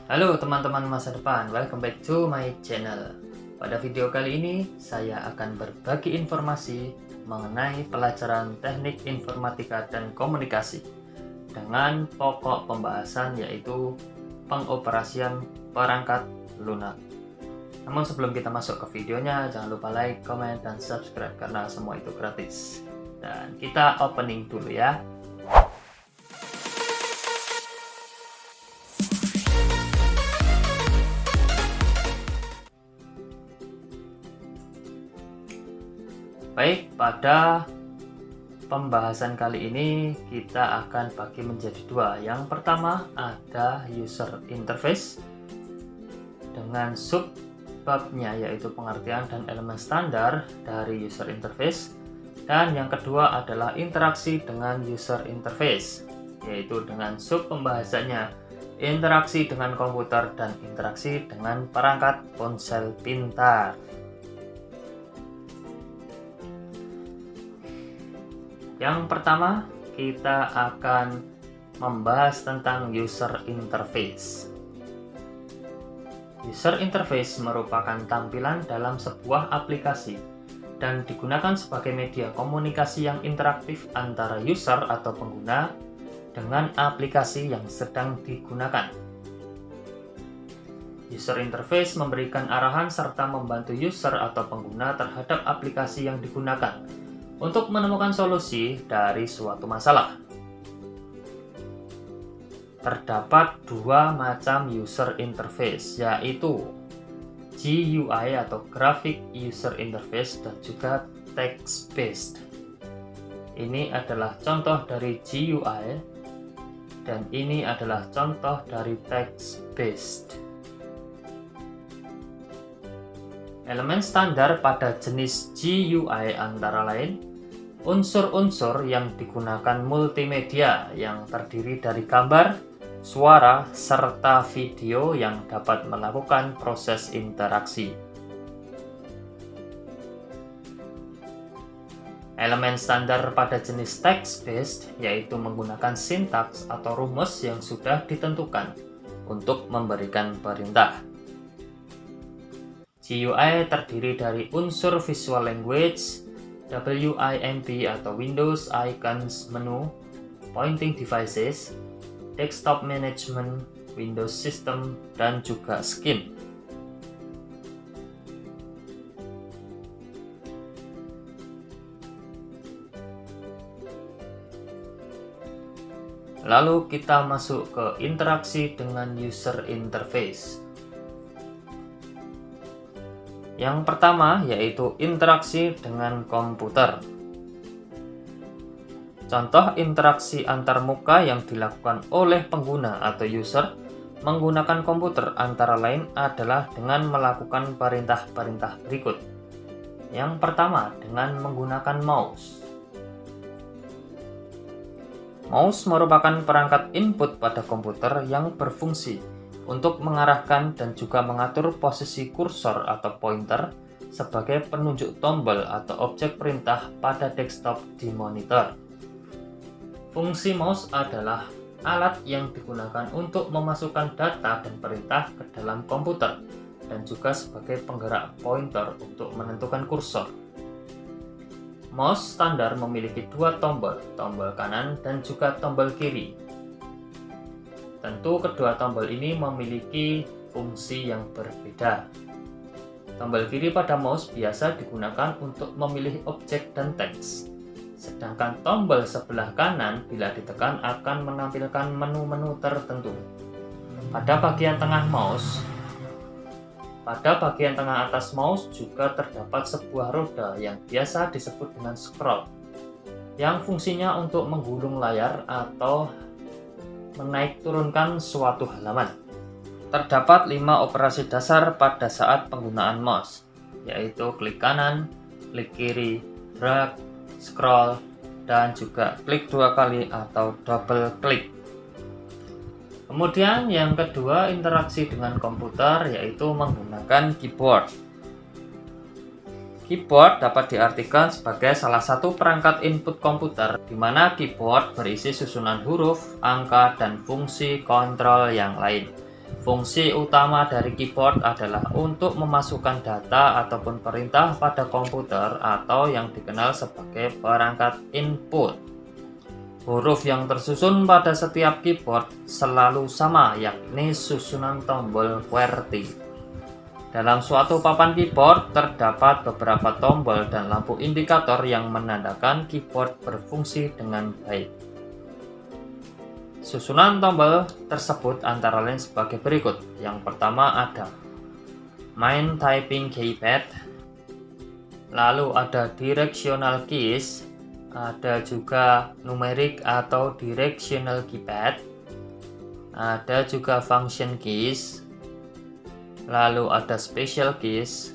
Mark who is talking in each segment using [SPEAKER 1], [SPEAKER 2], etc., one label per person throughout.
[SPEAKER 1] Halo teman-teman masa depan, welcome back to my channel. Pada video kali ini, saya akan berbagi informasi mengenai pelajaran teknik informatika dan komunikasi dengan pokok pembahasan yaitu pengoperasian perangkat lunak. Namun sebelum kita masuk ke videonya, jangan lupa like, comment, dan subscribe karena semua itu gratis. Dan kita opening dulu ya. Baik, pada pembahasan kali ini kita akan bagi menjadi dua. Yang pertama ada user interface dengan subbabnya yaitu pengertian dan elemen standar dari user interface. Dan yang kedua adalah interaksi dengan user interface, yaitu dengan sub pembahasannya interaksi dengan komputer dan interaksi dengan perangkat ponsel pintar. Yang pertama, kita akan membahas tentang user interface. User interface merupakan tampilan dalam sebuah aplikasi dan digunakan sebagai media komunikasi yang interaktif antara user atau pengguna dengan aplikasi yang sedang digunakan. User interface memberikan arahan serta membantu user atau pengguna terhadap aplikasi yang digunakan untuk menemukan solusi dari suatu masalah. Terdapat dua macam user interface, yaitu GUI atau Graphic User Interface dan juga text-based. Ini adalah contoh dari GUI dan ini adalah contoh dari text-based. Elemen standar pada jenis GUI antara lain unsur-unsur yang digunakan multimedia yang terdiri dari gambar, suara, serta video yang dapat melakukan proses interaksi. Elemen standar pada jenis text-based yaitu menggunakan sintaks atau rumus yang sudah ditentukan untuk memberikan perintah. GUI terdiri dari unsur visual language, WIMP atau Windows Icons Menu, Pointing Devices, Desktop Management, Windows System, dan juga Scheme. Lalu kita masuk ke interaksi dengan user interface. Yang pertama yaitu interaksi dengan komputer. Contoh interaksi antarmuka yang dilakukan oleh pengguna atau user menggunakan komputer antara lain adalah dengan melakukan perintah-perintah berikut. Yang pertama dengan menggunakan mouse. Mouse merupakan perangkat input pada komputer yang berfungsi untuk mengarahkan dan juga mengatur posisi kursor atau pointer sebagai penunjuk tombol atau objek perintah pada desktop di monitor. Fungsi mouse adalah alat yang digunakan untuk memasukkan data dan perintah ke dalam komputer dan juga sebagai penggerak pointer untuk menentukan kursor. Mouse standar memiliki dua tombol, tombol kanan dan juga tombol kiri. Tentu kedua tombol ini memiliki fungsi yang berbeda. Tombol kiri pada mouse biasa digunakan untuk memilih objek dan teks. Sedangkan tombol sebelah kanan bila ditekan akan menampilkan menu-menu tertentu. Pada bagian tengah atas mouse juga terdapat sebuah roda yang biasa disebut dengan scroll, yang fungsinya untuk menggulung layar atau menaik turunkan suatu halaman. Terdapat 5 operasi dasar pada saat penggunaan mouse, yaitu klik kanan, klik kiri, drag, scroll, dan juga klik 2 kali atau double klik. Kemudian yang kedua interaksi dengan komputer yaitu menggunakan keyboard. Keyboard dapat diartikan sebagai salah satu perangkat input komputer di mana keyboard berisi susunan huruf, angka, dan fungsi kontrol yang lain. Fungsi utama dari keyboard adalah untuk memasukkan data ataupun perintah pada komputer atau yang dikenal sebagai perangkat input. Huruf yang tersusun pada setiap keyboard selalu sama, yakni susunan tombol QWERTY. Dalam suatu papan keyboard terdapat beberapa tombol dan lampu indikator yang menandakan keyboard berfungsi dengan baik. Susunan tombol tersebut antara lain sebagai berikut. Yang pertama ada Main Typing Keypad, lalu ada Directional Keys, ada juga Numeric atau Directional Keypad, ada juga Function Keys, lalu ada Special Keys,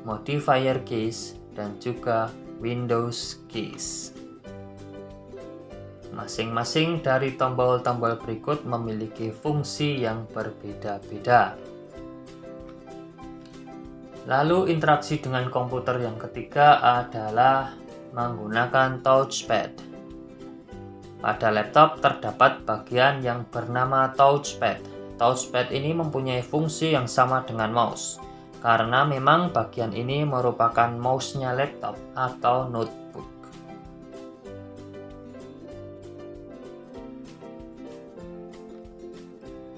[SPEAKER 1] Modifier Keys, dan juga Windows Keys. Masing-masing dari tombol-tombol berikut memiliki fungsi yang berbeda-beda. Lalu interaksi dengan komputer yang ketiga adalah menggunakan touchpad. Pada laptop terdapat bagian yang bernama touchpad. Touchpad ini mempunyai fungsi yang sama dengan mouse, karena memang bagian ini merupakan mouse-nya laptop atau notebook.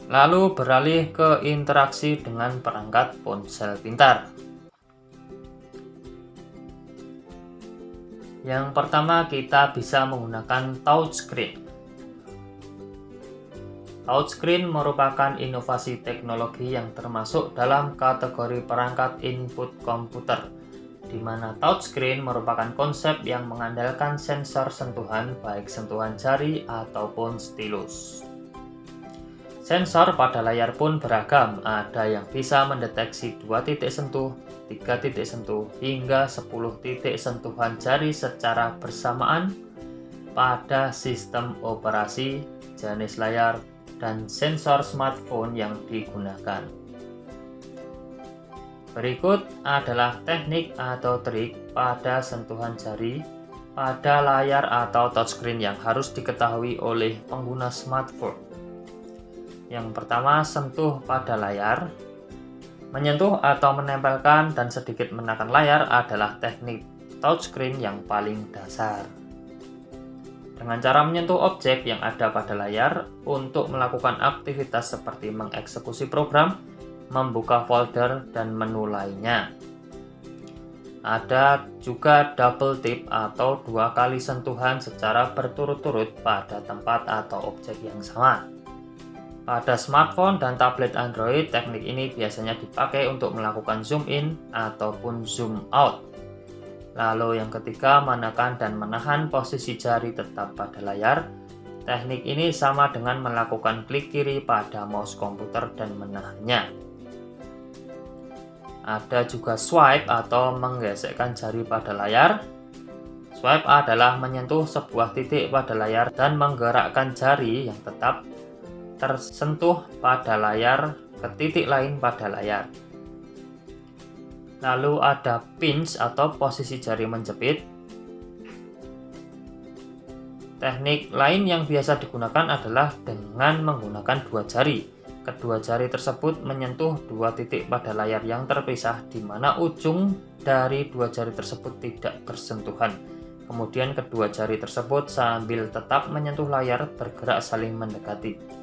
[SPEAKER 1] Lalu beralih ke interaksi dengan perangkat ponsel pintar. Yang pertama, kita bisa menggunakan touchscreen. Touchscreen merupakan inovasi teknologi yang termasuk dalam kategori perangkat input komputer, di mana touchscreen merupakan konsep yang mengandalkan sensor sentuhan, baik sentuhan jari ataupun stylus. Sensor pada layar pun beragam, ada yang bisa mendeteksi 2 titik sentuh, 3 titik sentuh, hingga 10 titik sentuhan jari secara bersamaan pada sistem operasi, jenis layar, dan sensor smartphone yang digunakan. Berikut adalah teknik atau trik pada sentuhan jari pada layar atau touchscreen yang harus diketahui oleh pengguna smartphone. Yang pertama, sentuh pada layar. Menyentuh atau menempelkan dan sedikit menekan layar adalah teknik touchscreen yang paling dasar. Dengan cara menyentuh objek yang ada pada layar untuk melakukan aktivitas seperti mengeksekusi program, membuka folder, dan menu lainnya. Ada juga double tap atau 2 kali sentuhan secara berturut-turut pada tempat atau objek yang sama. Pada smartphone dan tablet Android, teknik ini biasanya dipakai untuk melakukan zoom in ataupun zoom out. Lalu yang ketiga, menekan dan menahan posisi jari tetap pada layar. Teknik ini sama dengan melakukan klik kiri pada mouse komputer dan menahannya. Ada juga swipe atau menggesekkan jari pada layar. Swipe adalah menyentuh sebuah titik pada layar dan menggerakkan jari yang tetap tersentuh pada layar ke titik lain pada layar. Lalu ada pinch atau posisi jari menjepit. Teknik lain yang biasa digunakan adalah dengan menggunakan 2 jari. Kedua jari tersebut menyentuh 2 titik pada layar yang terpisah, di mana ujung dari 2 jari tersebut tidak bersentuhan. Kemudian kedua jari tersebut sambil tetap menyentuh layar bergerak saling mendekati.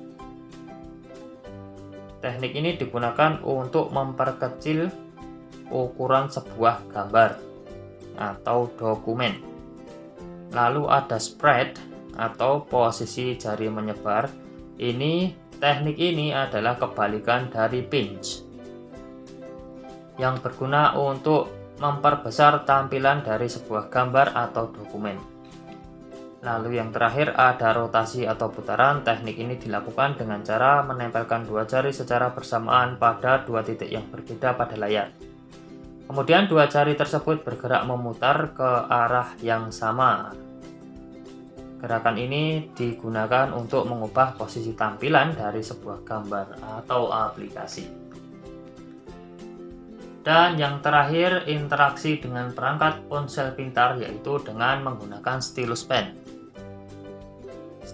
[SPEAKER 1] Teknik ini digunakan untuk memperkecil ukuran sebuah gambar atau dokumen. Lalu ada spread atau posisi jari menyebar. Teknik ini adalah kebalikan dari pinch, yang berguna untuk memperbesar tampilan dari sebuah gambar atau dokumen. Lalu yang terakhir ada rotasi atau putaran. Teknik ini dilakukan dengan cara menempelkan 2 jari secara bersamaan pada 2 titik yang berbeda pada layar. Kemudian 2 jari tersebut bergerak memutar ke arah yang sama. Gerakan ini digunakan untuk mengubah posisi tampilan dari sebuah gambar atau aplikasi. Dan yang terakhir, interaksi dengan perangkat ponsel pintar, yaitu dengan menggunakan stylus pen.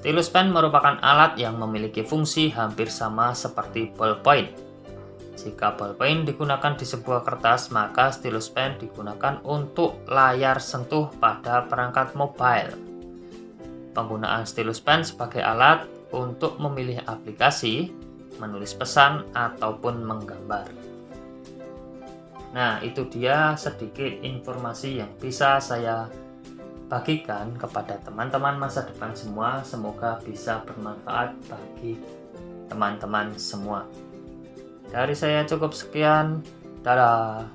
[SPEAKER 1] Stylus pen merupakan alat yang memiliki fungsi hampir sama seperti ballpoint. Jika ballpoint digunakan di sebuah kertas, maka stylus pen digunakan untuk layar sentuh pada perangkat mobile. Penggunaan stylus pen sebagai alat untuk memilih aplikasi, menulis pesan, ataupun menggambar. Nah, itu dia sedikit informasi yang bisa saya bagikan kepada teman-teman masa depan semua. Semoga bisa bermanfaat bagi teman-teman semua. Dari saya cukup sekian. Dadah.